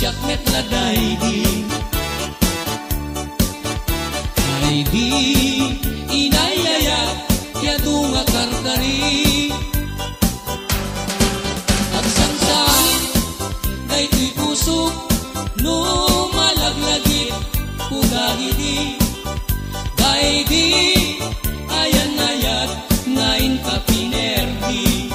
siyak met laday di ay di inayayat yadu nga karkari at sansain daytoy pusok no malaglagit kugagidi day di ayan ayat ngain kapinerdi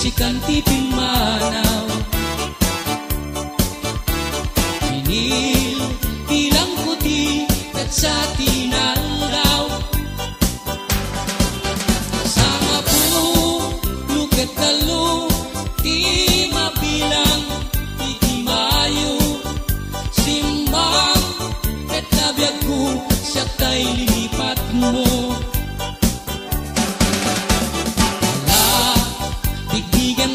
sikan tiping manaw pinil ilang puti at sa tinalaw sama po luket talo di mabilang di mayo simbang at nabiyag ko siya tay lilipat mo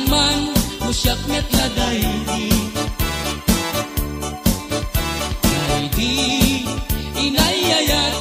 man musyak met laday di inayayat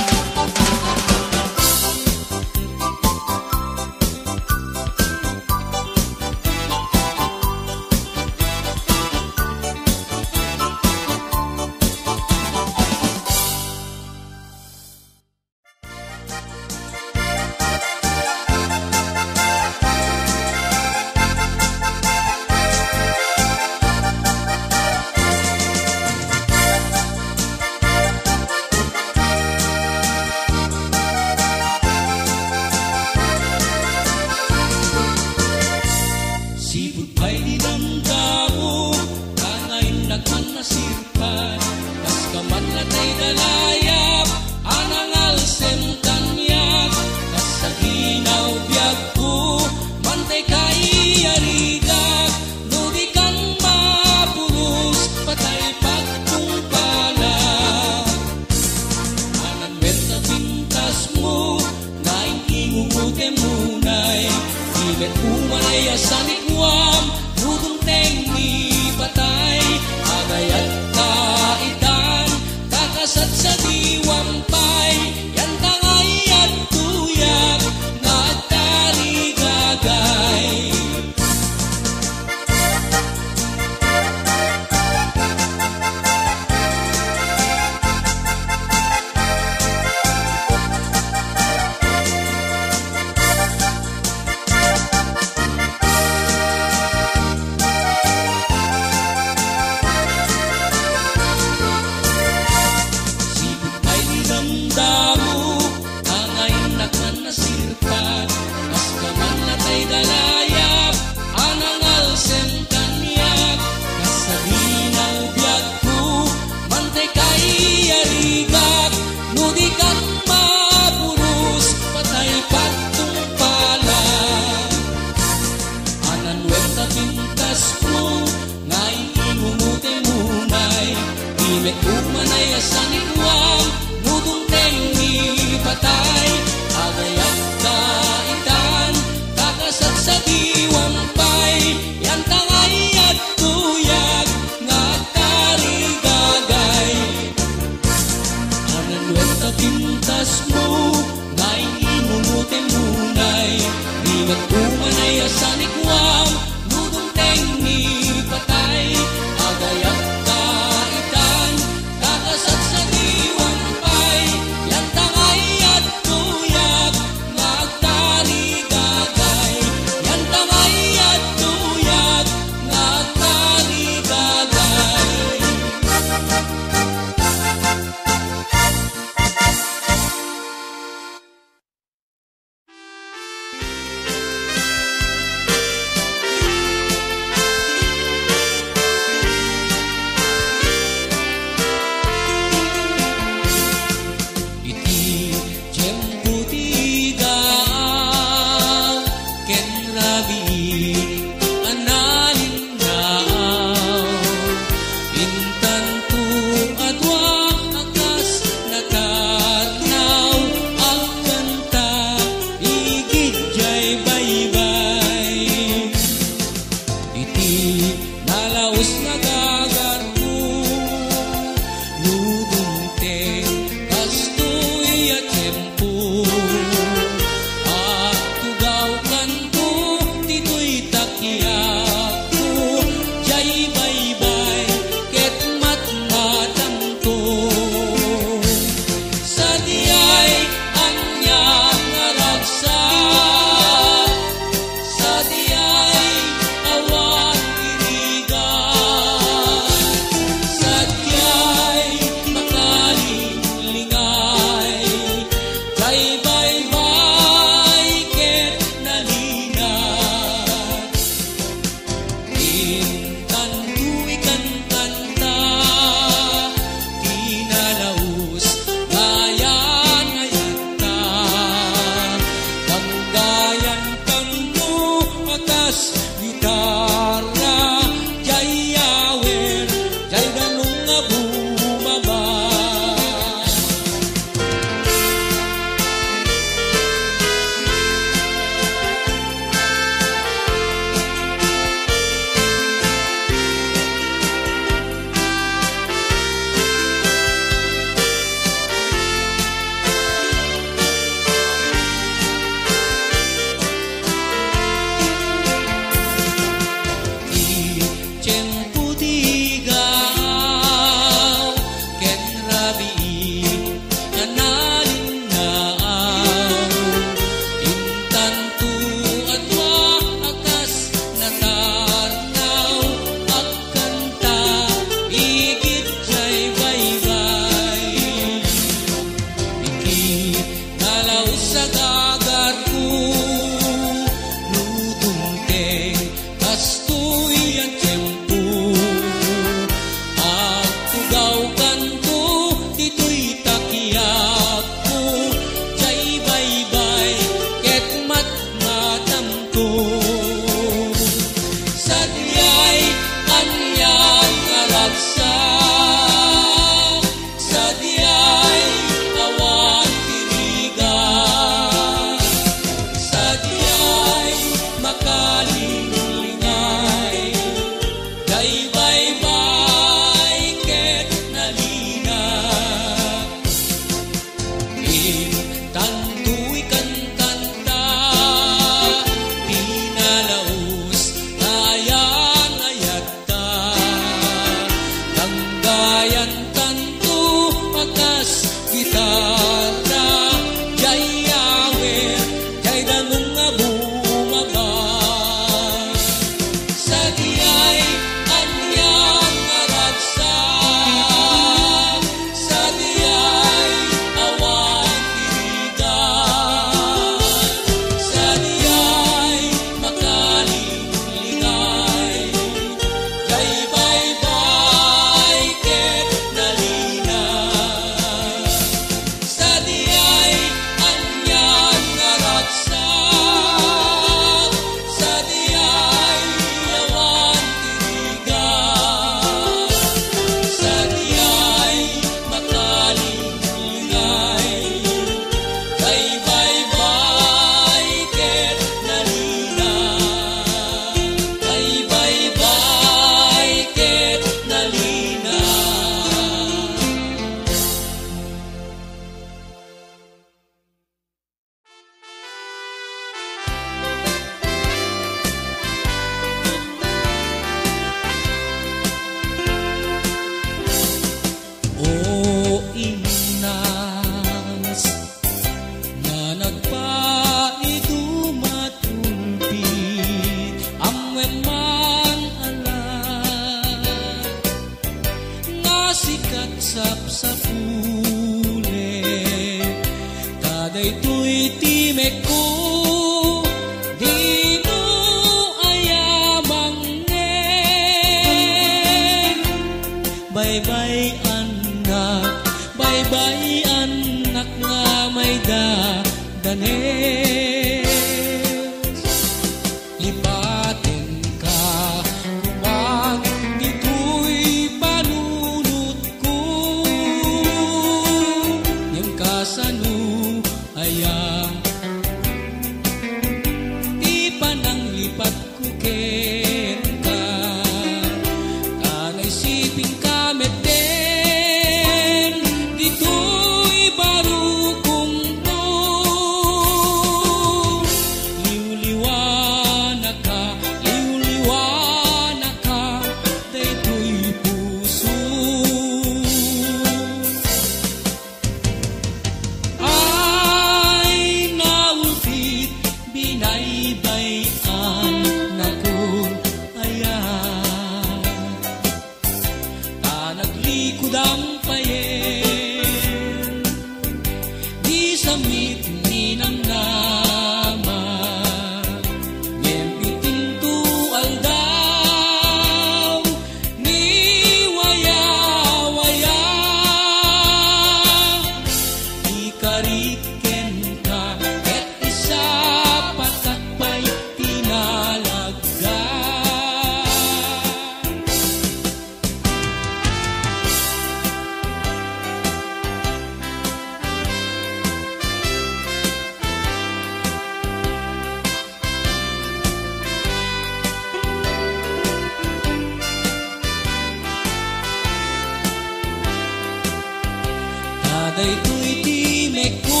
daytoy timek ko,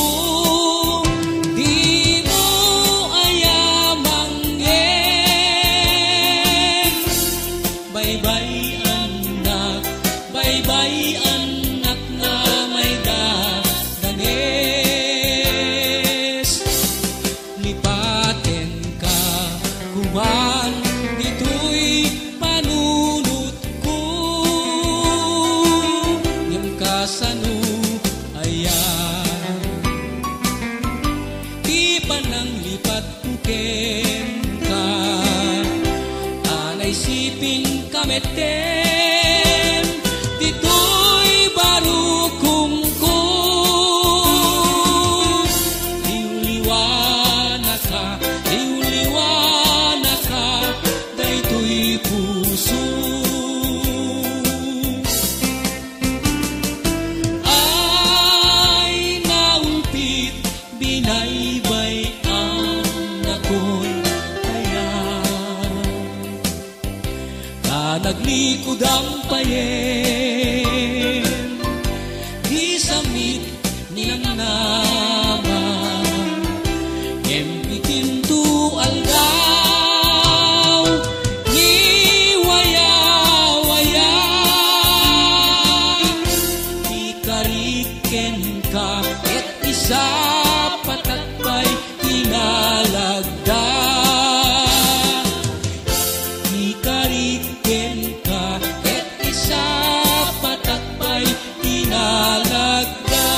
di mo ayamang yen. Baybay anak, baybay anak na may dadanes. Lipaten ka kuman, dito'y panunot ko. Ngem kasano ayan, di pa nang lipat kuken ka, anay siping kameten, dito'y barukum ko. Liwliwana ka, daytoy puso. Ay naumpit, binaybay ang ako'y ayan. Naglikod ang payen, di samit ninanama, ngem tu aldaw, ni waya-waya. Di kariken ka, et isa patakpay tinalagda. Di kariken ka, et isa patakpay tinalagda.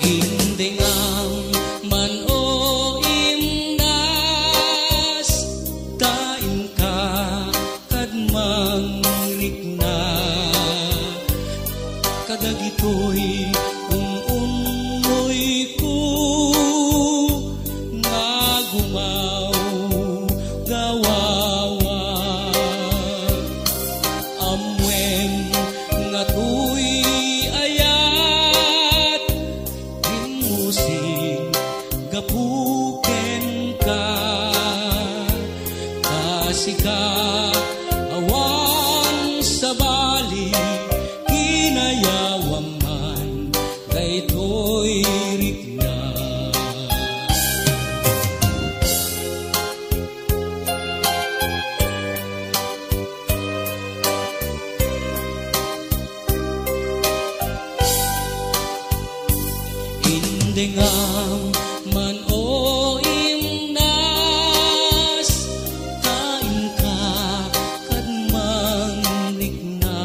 Indengam man o imnas, tain ka kadmang rikna. Kadagitoy umunoy ko, nagumaw gawawa. Amwen nga tuy ayat, musing gapuken ka, kasika awan sa bali, kinayawang man daytoy rikna. Indengam man o imnas, tain ka kadmang rikna.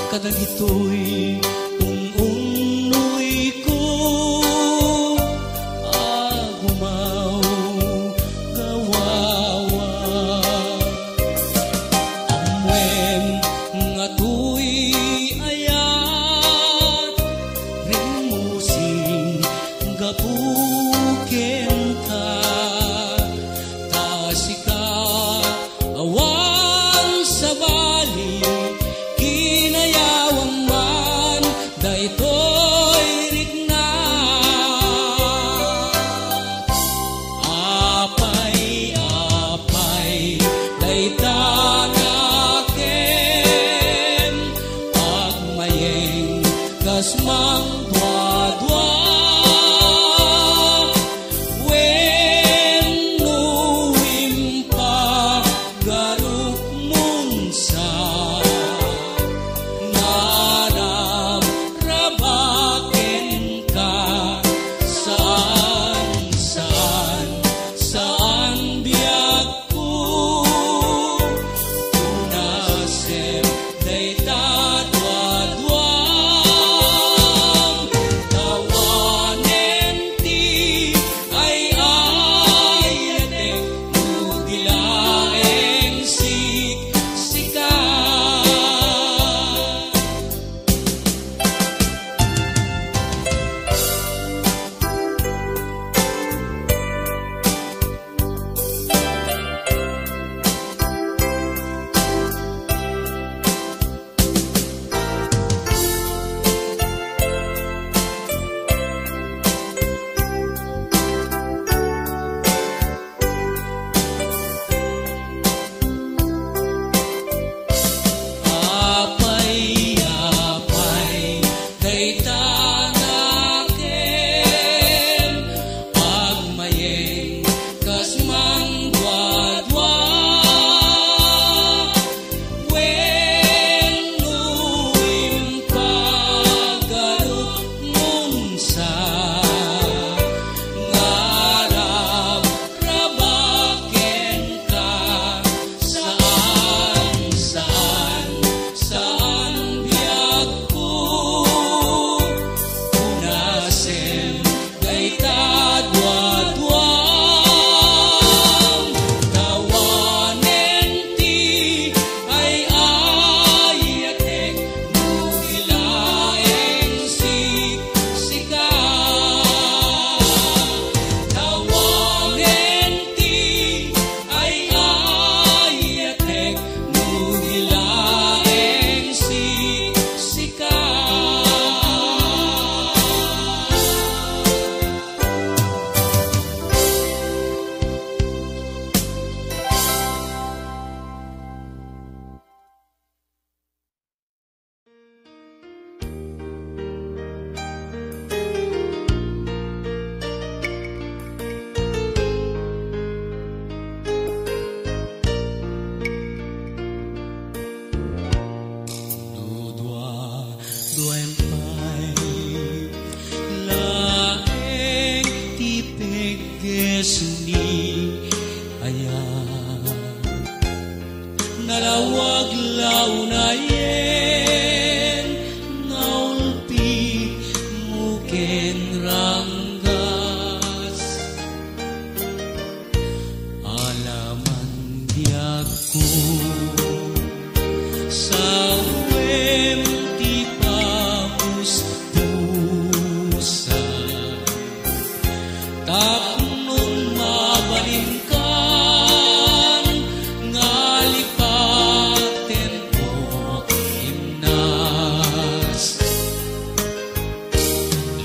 Kadagitoy umunoy ko, agumaw gawawa. Amwen nga tuy ayat, rin musing Yesu ni aya nalawag launayen ngaulpi muken ranggas alaman diaku sa uwem ti pamuspusan tapnon mabalingkan ngalipaten mo himnas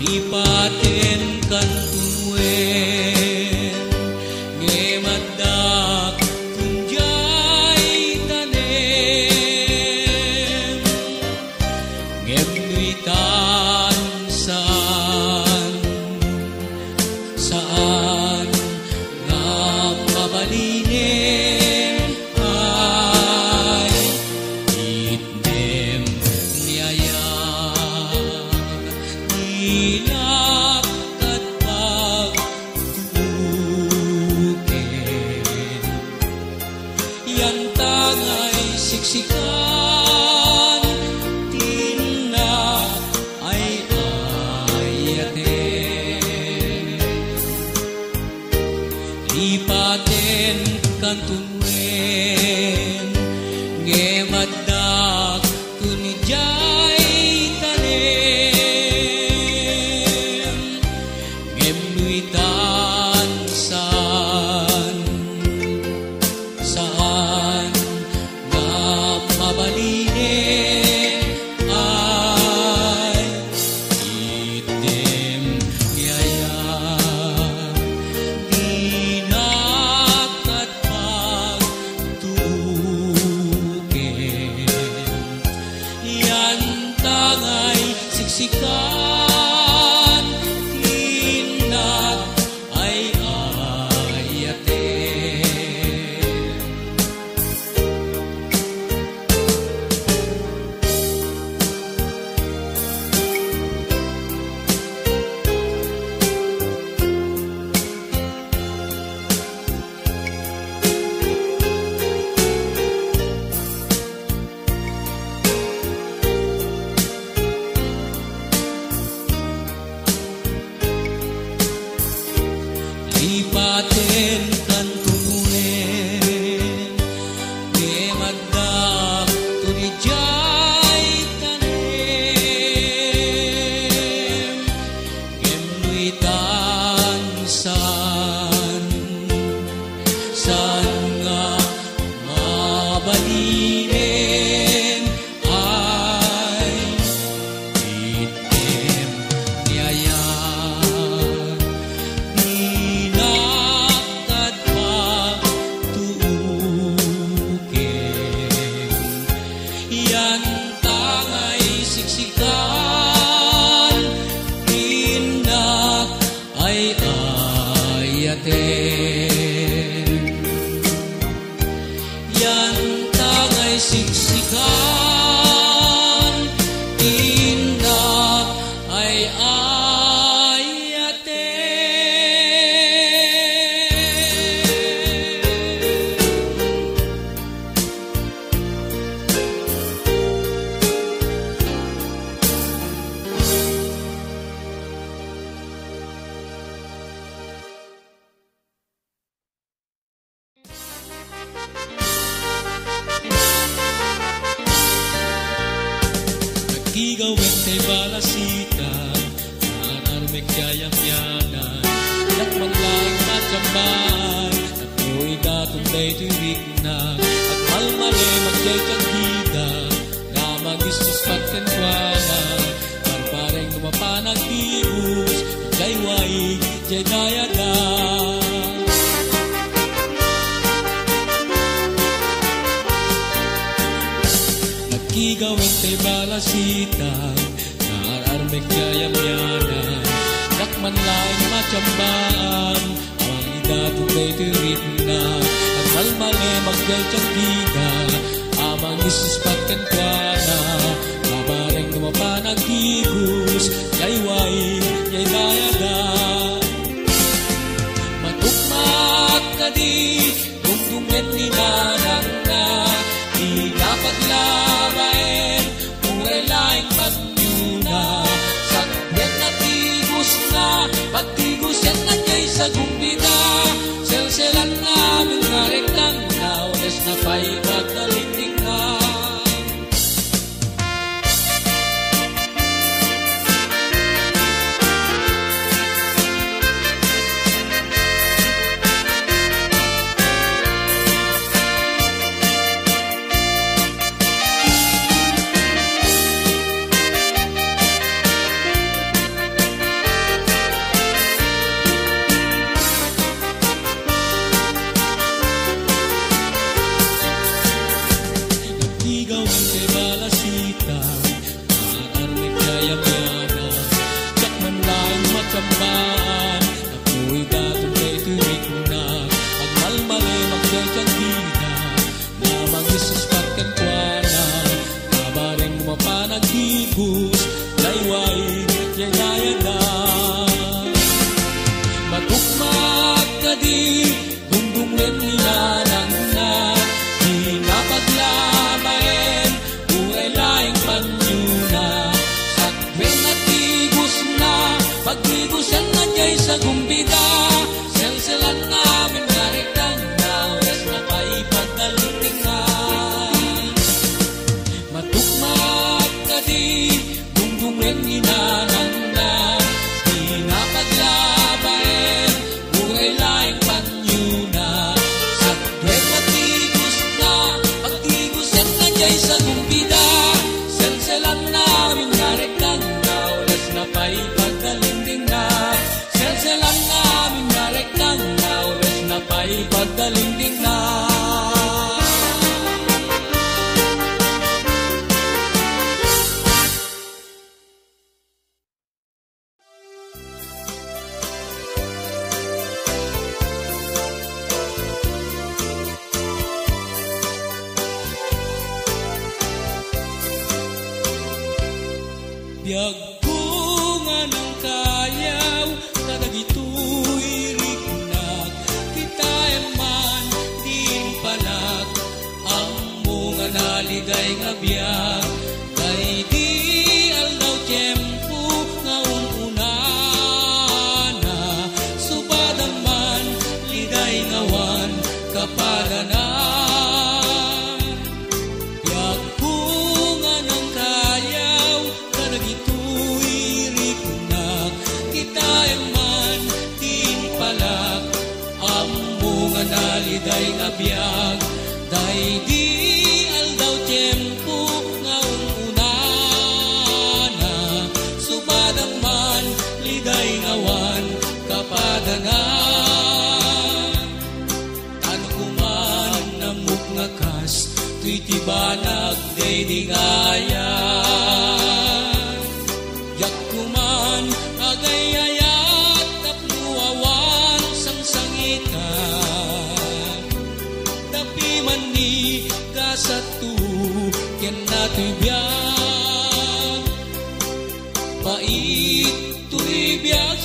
lipaten kan tunwen ngemaddak tunjay tanem ngemnuitan saan nga mabalinen ay itnem niyaya inak at pagtuken yan tangay siksikan tina ay ayaten lipaten kan tunwen ngemaddak tunjay tanem ngemnuitan saan nga mabalinen ay item yaya dinak at pagtuken yan tangay siksikan tinak ay ayaten lipaten kan tunwen ngemaddak tunjay tanem ngemnuitan saan nga mabalinen ay item niyaya dinak at pagtuken yan tangay siksikan dinak ay ayaten yan tangay siksikan dinak ay Nagigawin kay balasita nanarmig kayang-yanan dakman laing natsambahan at tu'y datong day tuwik na at malmali magyay kagida nga mag-istos pagkentwana parpareng lumapanag-ibus jay waig jay dayada Nagigawin kay balasita nararmig kayang-yanan dakman laing matsambahan ang idatong day tuwik na at malmali magyay kagida amang isus pagkentwana kabareng lumapanag-ibus jay waig jay dayada matukma dungdungan ni nanang na di napaglabain uray laing pagnyuna sakbet na tigos na pagtigos yan na kay sa gumbida selselan namin nga reklang naules na pa'y pagdaliting na sa gumbida selselan namin narikang naulas na pa'y pagdalitingan matukmak ka di dungdungen inanang na di napaglabain uray laing panyuna sakbet matigos na pagtigos yan na jay sa gumbida selselan namin narikang naulas na pa'y pagdalitingan selselan namin nareklang naules na pa'y pagdalingding na biyag bunga ng kayaw kadagito'y riknag kita eman din palag ang mga naligay nga biyag kay di aldaw tiyempo nga unana subadaman liday ngawan kapaganan biyag bunga ng kayaw kadagito'y riknag kita eman din palag ang mga naliday nga biyag day di aldaw tiyempo nga unana subadaman liday ngawan kapadanan tano kuman namuk nga kas tuy tibanag day di ngayan yak kuman agayayat tapnuawan sangsangitan tapi mani kasatu ken nato'y biyag pait tuy biyag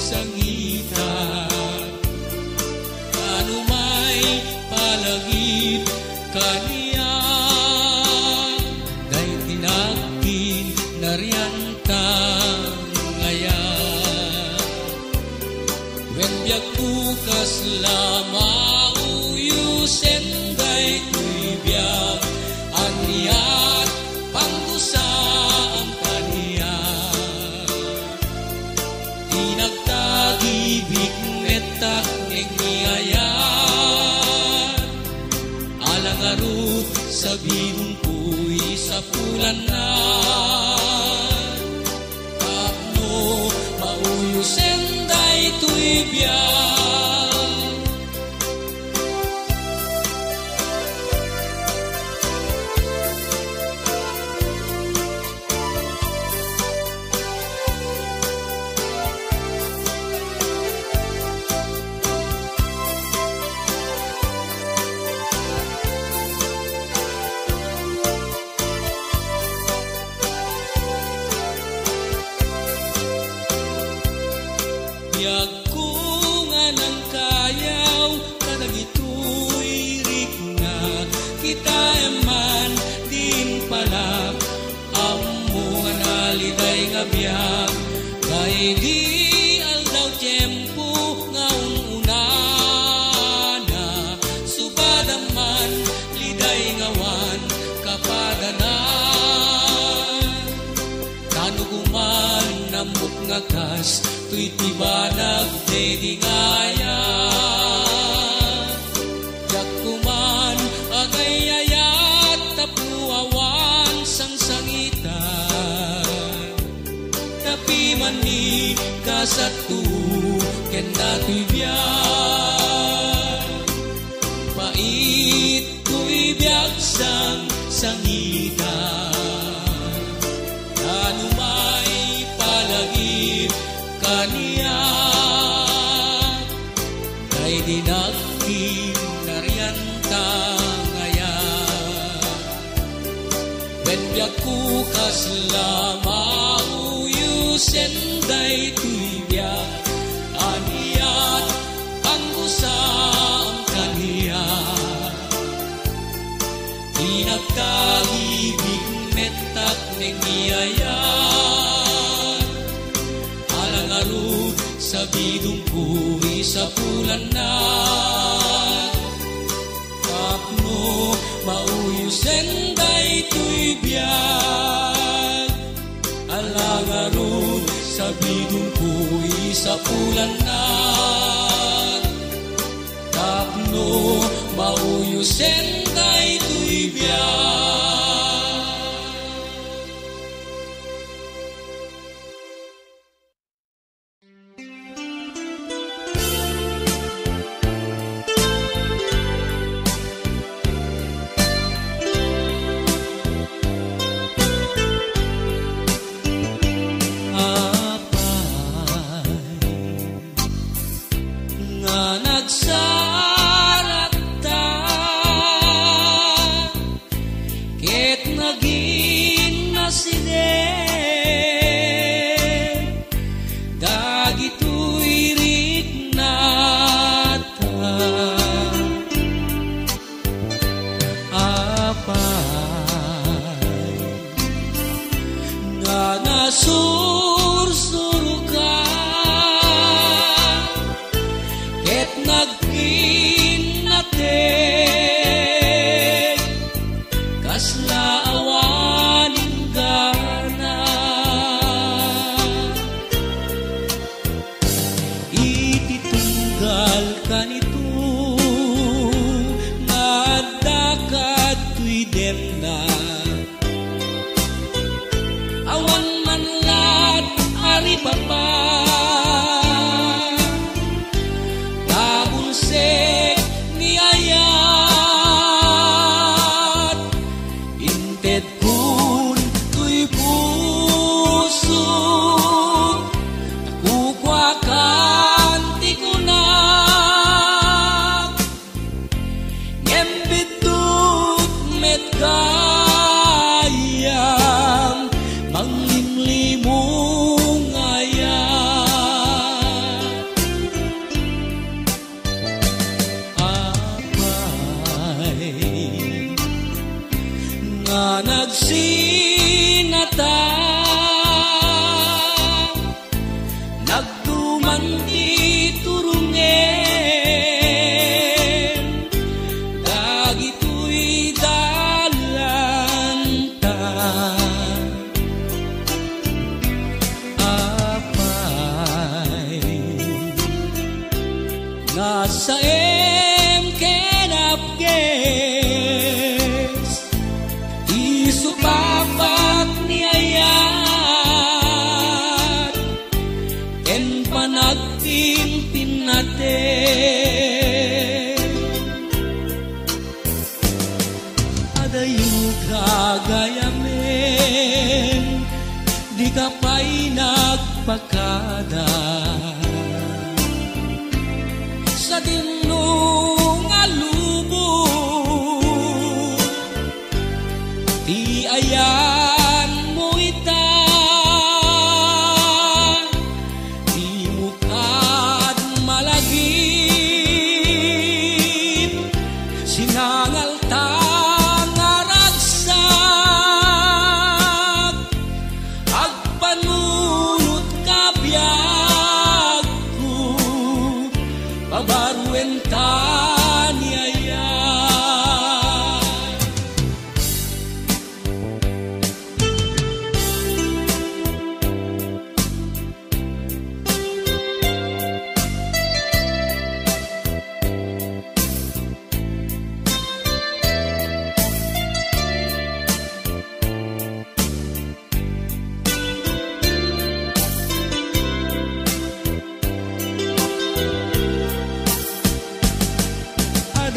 sangitan kanumay palagid kaniya day tinagin naryantang ngayan wen biyag bukas lamang uyusen day tuy biyag aniyat pangusaan kaniya tinagtagibig netak nengiayan alang arut sa bihong puy sa pulan na tapno mauyusen day tuy biyag kakas, tuy tibanag de dingaya. Yak kuman agayayat tapuawan sang sangitan. Tapi mani kasatu ken datoy biyak. Pait tuy biyak sang sangitan. Anumay palagip kaniya kay dinagking naryanta ngayon. Benbiag ko kaslama uyusen day tuibyak aniyat ang usang kaniya. Tinagtagibig metak nengiayan alang-arug sa bidong kuhi sa pulan na kapno mauyusen day tuibyak alang-arug sa bidong kuhi sa pulan na kapno mauyusen day tuibyak.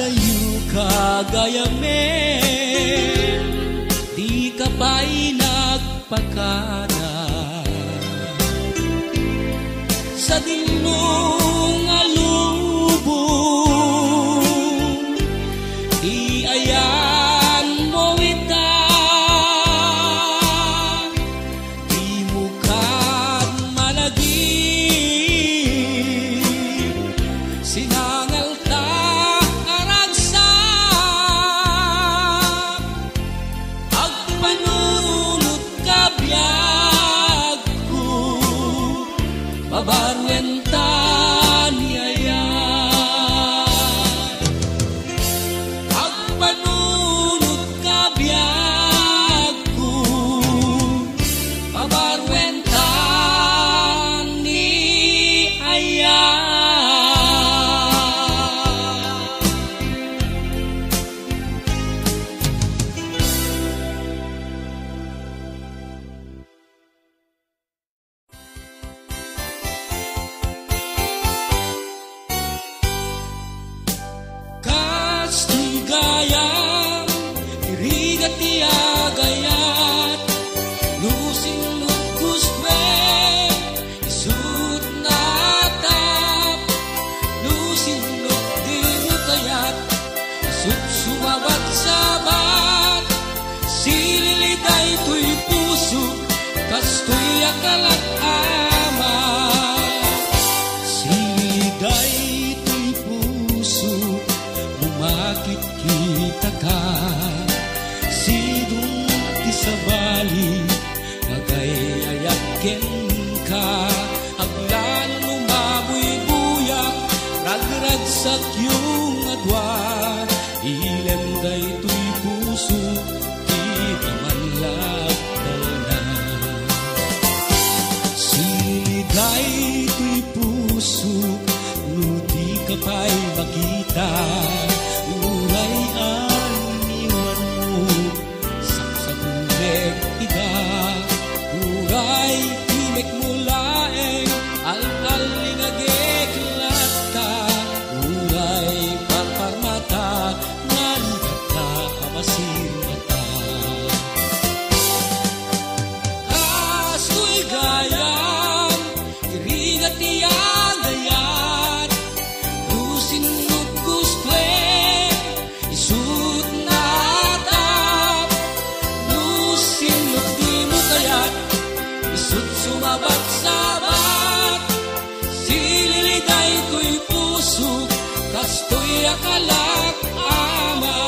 dayu kagayamen, di ka pa'y nagpakara. Sa dinong alubong, di ayan mo ita, di mo kad malagim, sinangal ta aragsak, agpanunod ka biyag ko, babarwenta niya. Agpanunod ka biyag ko, babarwenta niya. Kastigayang irigat iagayat, lusing luguswe, isut natap, lusing lugdinutayat, isut sumabat sabat, sililiday tuy puso, kastoy akalat ama, sililiday tuy puso, lumakit kita ka, sidong isabali, nagayayakin ka, aglan lumabuy-buyak, ragragsak yung adwa, ilem day tuy puso, kita man lakdal na. Siligay tuy puso, ludi ka pa'y makita, uray aniwan mo, saksabunek ida, uray timek mulaeng, al-alingagek lata, uray parparmata, naligat ka kamasir mata. Kasto'y gayam, irigat iagayat, lusin luguswe, isut natap, lusin lugdimutayat, isut sumabat sabat, sililiday tuy puso, kastoy akalak ama.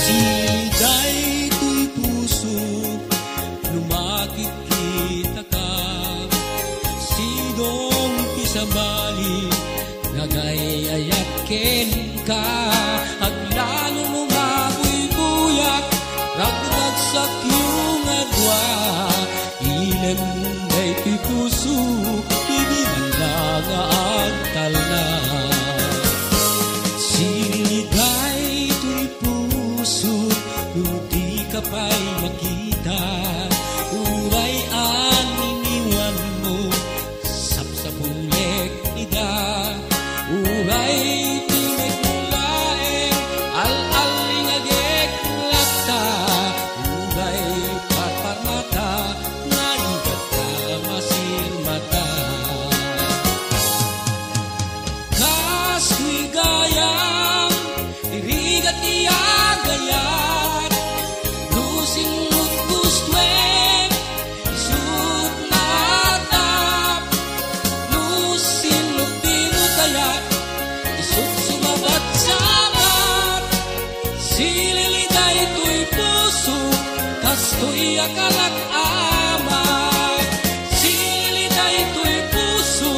Silday tuy puso, lumakit kita ka, sidong isabali, nagayayakin ka, aglalong lumabuy-buyak, ragragsak yung adwa, ilem day tuy puso, hindi man lang agtal na. Siligay tuy puso, ludi ka pa'y makita, uray aniniwan mo, sapsapulek ida, uray timek mulaeng, al-alingagek lakta, uray parparmata, naligat ka masir mata. Kasto'y gayam, irigat iagayat, lusing luguswe, isut natap, lusin lugdinutayat, isut sumabat sabat, sililiday tuy puso, kastoy akalak ama, sililiday tuy puso,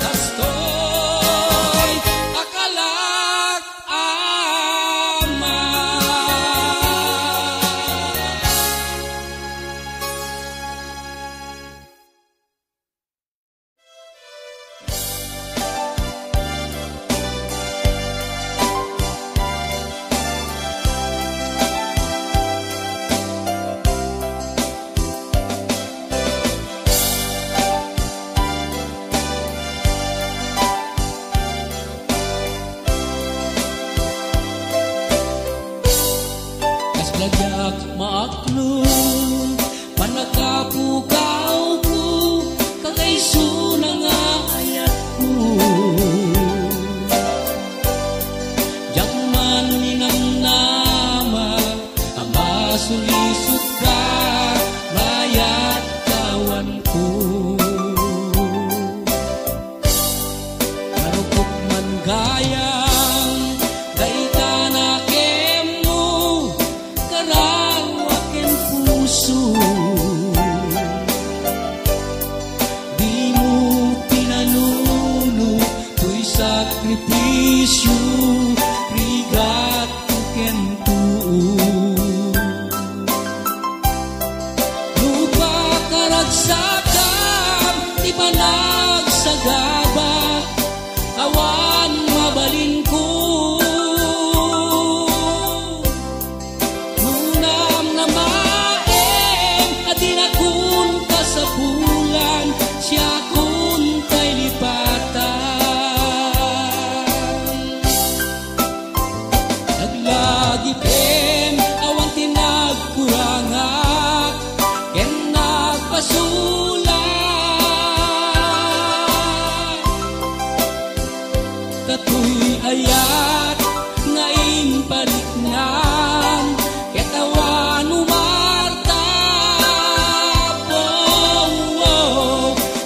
kastoy akalak ama. Karagyak maaklong panakapukaw ko kagayso na nga ayat ko Jakman minang nama ama sulisot ka mayat kawan ko Marupok man gayang gaita na kemo karang waken puso Di mo pinanuno to'y sakripisyo rigat ko kento Lupa karagsakan di panagsagaba awan mabalin ko Nunam na maeng at inakun ka sa bulan siya kun kay lipatan Naglagi pem awan tinagkuranga ken nagpasulat Katoy ayat ngayon paliknan Ketawan umarta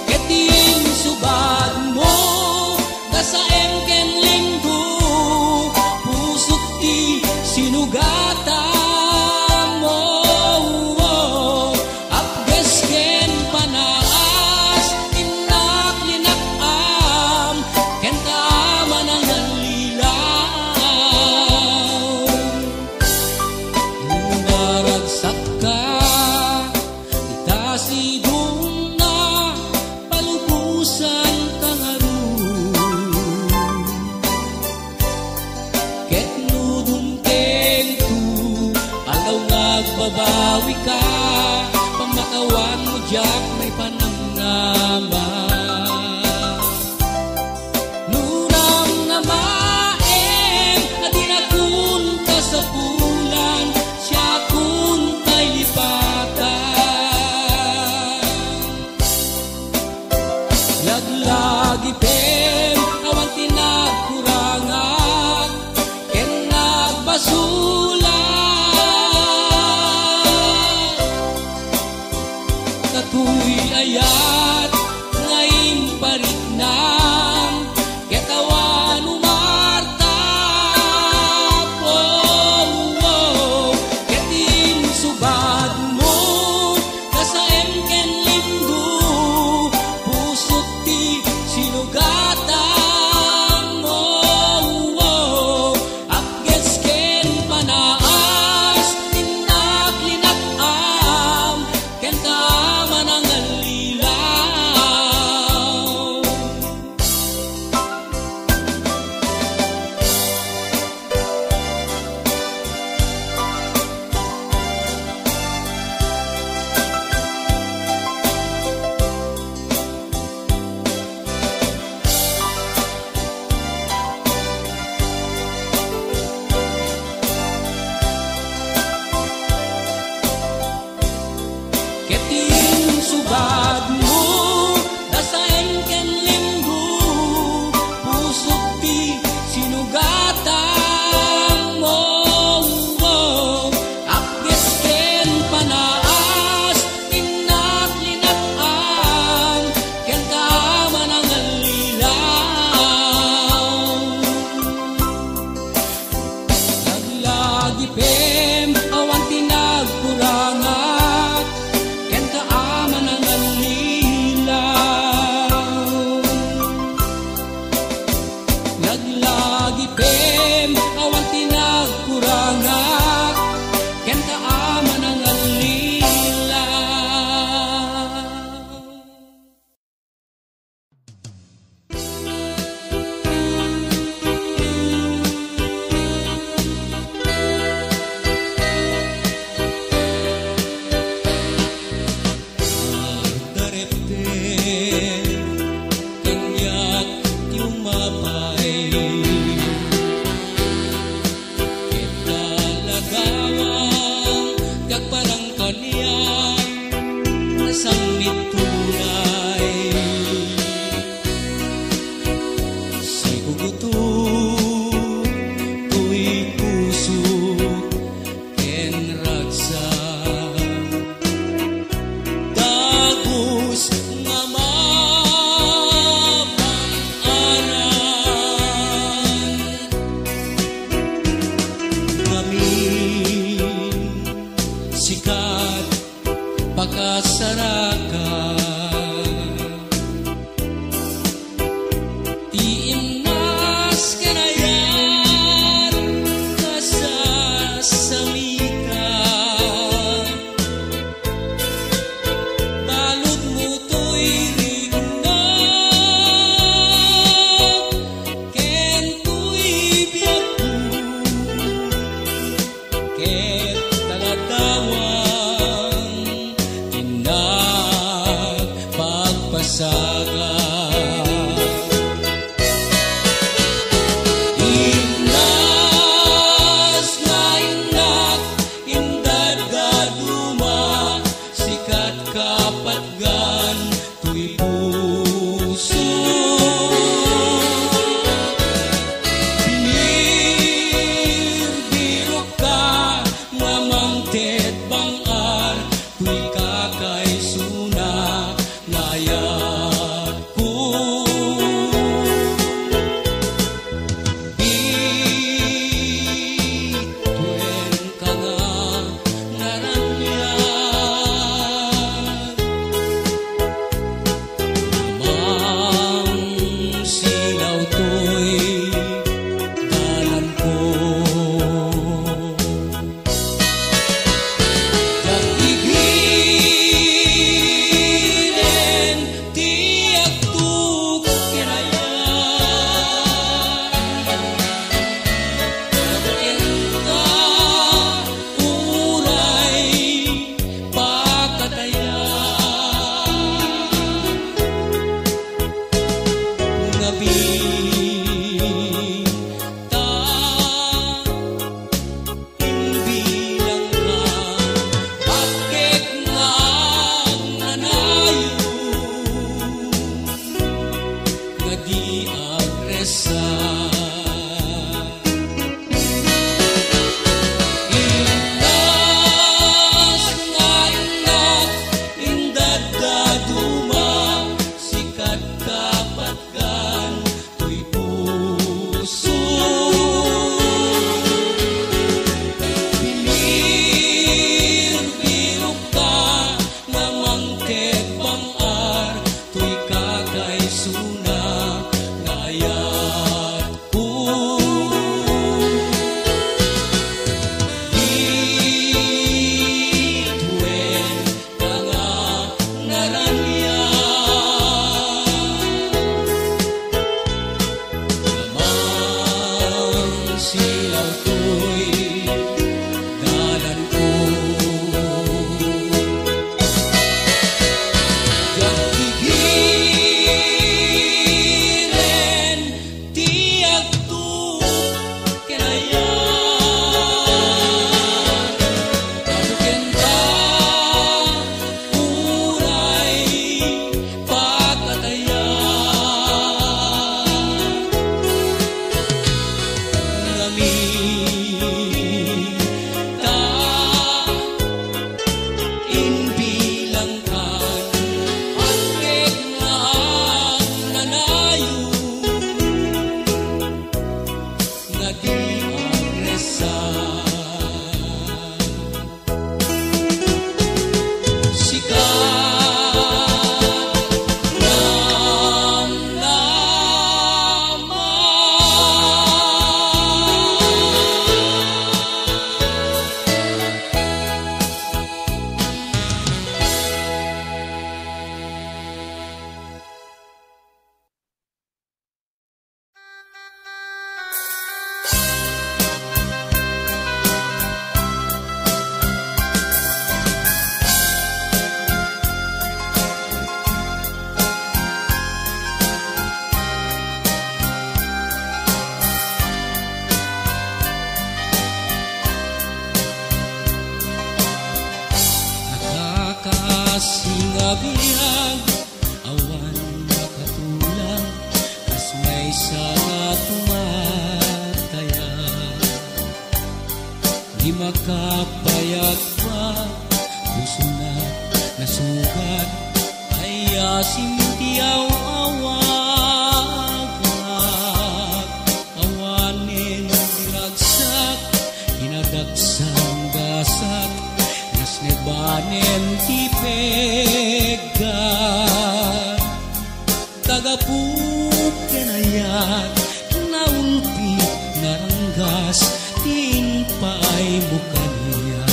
Ketin subad mo Kasaem ken linggo Pusok ti sinugatan mo Apges ken panaas Inak linakam Ken kaaman ang nalilaw Naragsak ka Itasidong na Palubusan kang arum Ket nudong kento Alaw nagbabawi ka Pamakawan mo jak may panamnaman Nunam na maeng at inakun ka sa bulan siya kun kay lipatan Laglagi pem awan tinagkurangan ken nagbasulat Katoy ayat ngayon pariknan Ketawan umarta Ketin subad mo Kasaem ken linggo Pusok ti sinugatan mo Apges ken panaas Tinak linakam Ken kaaman ang nalilaw Ketin subad mo Dasaem ken linggo Pusok ti sinugatan mo Apges ken panaas Tinak linakam Ken kaaman ang nalilaw Naglagi pem awan tinagkurangan Ken kaaman ang nalilaw Naglagi pem awan tinagkurangan Ken kaaman ang nalilaw sikat pakasaraka tiimnas kanayan kasasamita balod mo to'y rinag ken to'y biyaku ket taladawang inak pagpasaga inas na inak indad gaduma sikat kapatgan tuy puso binirbirok ka mamangtet bangar tuy kakay suna ngayat ko bituen ka nga ngaranyan mang silaw to'y dalan ko Igilen tiyak tuk kinayan Enta uray pakatayan Ngabi ta imbilang ka Bakit nga nanayo nga di agresa inas nga inak indad gaduma sikat kapatgan tuy puso binirbirok ka namangket bangar tuy kakay suna ngayat ko bituen ka nga ngaranyan Namang silaw to'y dalan ko Igilen tiyak tuk kinayan Kabukenta uray pakatayan Ngamita inbilang kan Bakit nga nanayo nga di agresa sikat nakakasingabiyag awan makatulang kas may sanga tumataya di makapayag pa puso na nasugat ay asim tiyaw awag awanin diragsak hinagagsak sanggasat nas nebanen tipega tagapuk kenayat naulpi naranggas tinpay mukanya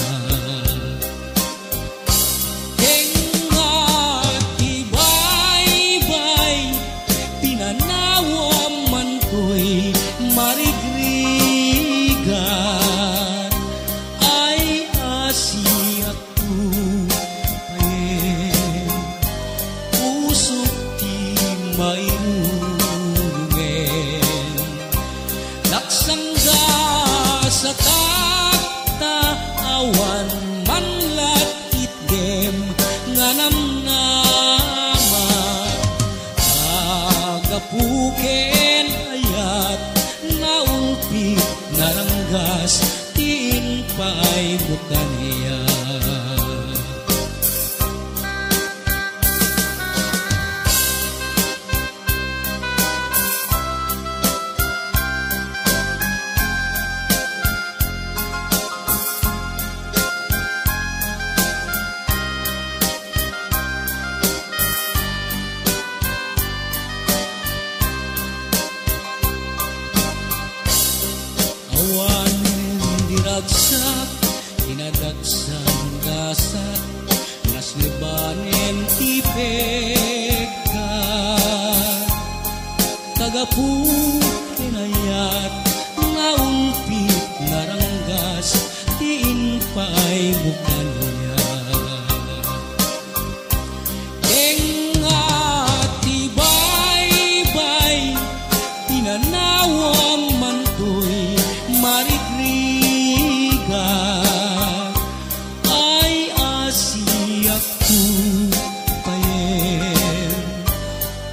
kengat ibay-bay pinanawam man ko'y marigrigan ay asiat ko payen usok ti mairungen naksangga sa awan manlat itdem nga namnama agapuken ayat naulpi naranggas tinpay mukanya diragsak, inadagsang gasat, nas libanen tipeka tagapukinayat, naulpit naranggas, tinpay mukanya engat tibay-bay, tinanawam man to'y marigrigan ay asiak ko payen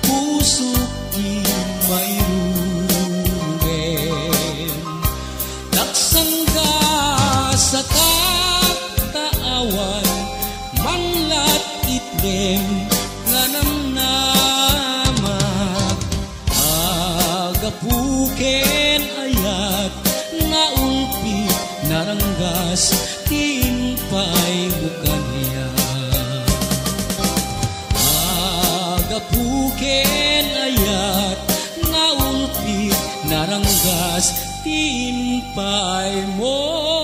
pusok di mayrugen naksangga sa taawan manlat itdem nga namnamak agapuken ayat naulpi naranggas tinpay mukanya agapuken ayat naulpi naranggas tinpay mo